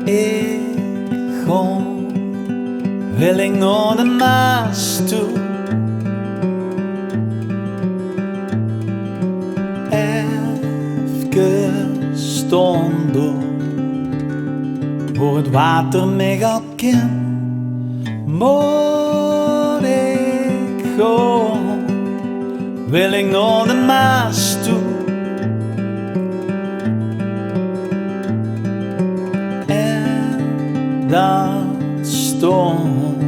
ik kom, wil ik naar de Maas toe. Even stonden voor het water mij gaat ken. Moet ik gaan, wil ik naar de Maas toe. Dat stond,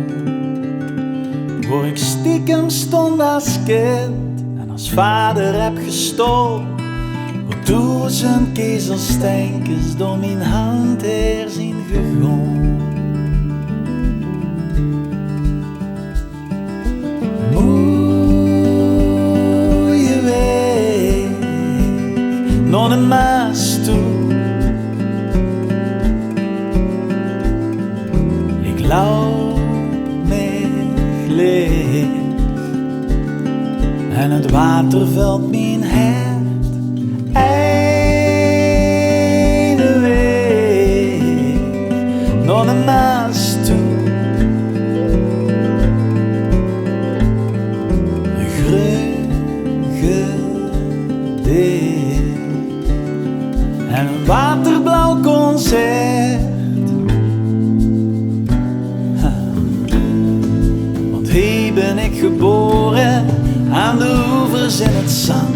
waar ik stiekem stond als kind en als vader heb gestolen, waar duizend kezelstenkens door mijn hand heen zien gegaan. Mooie weg naar de Maas toe. Loop mij leeg en het water vult mijn hart. Einde weg naar de Maas toe. Een groen gedicht en een waterblauw concert. Hier ben ik geboren, aan de oevers in het zand.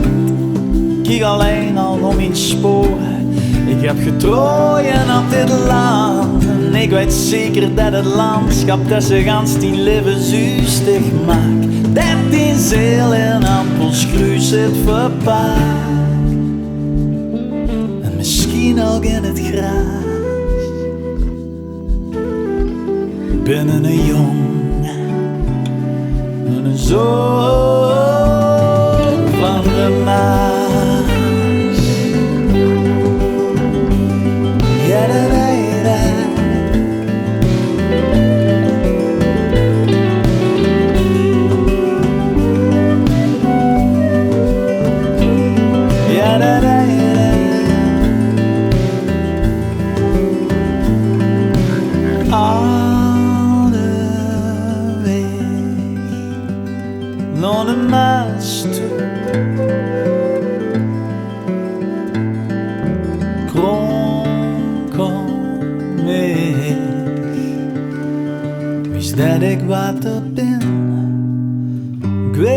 Kijk alleen al om mijn sporen. Ik heb getrooien op dit land. En ik weet zeker dat het landschap tussen gans 10 leven zuustig maakt. 13 zeel en appelsgroei zit verpaakt. En misschien ook in het gras. Binnen een jong. Een zoon van de Maas. Ja, da, da, da. Ja, da, da, naar de Maas toe. Kom ik, wist dat ik water ben. Ik wil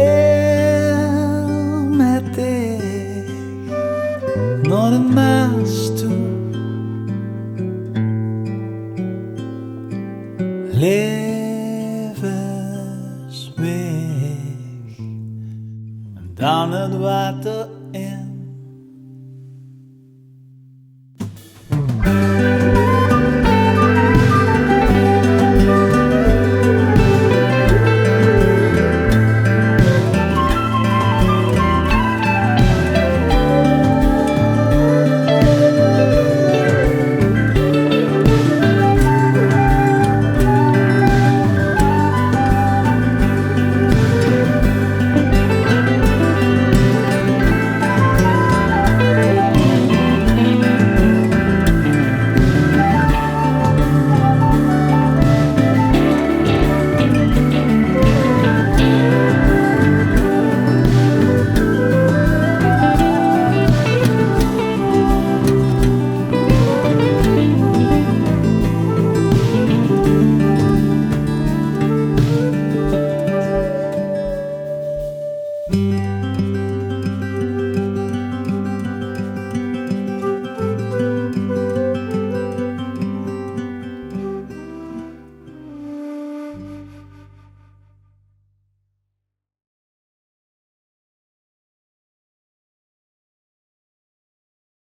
met dich naar de Maas toe. Levensweg. Dan het water in.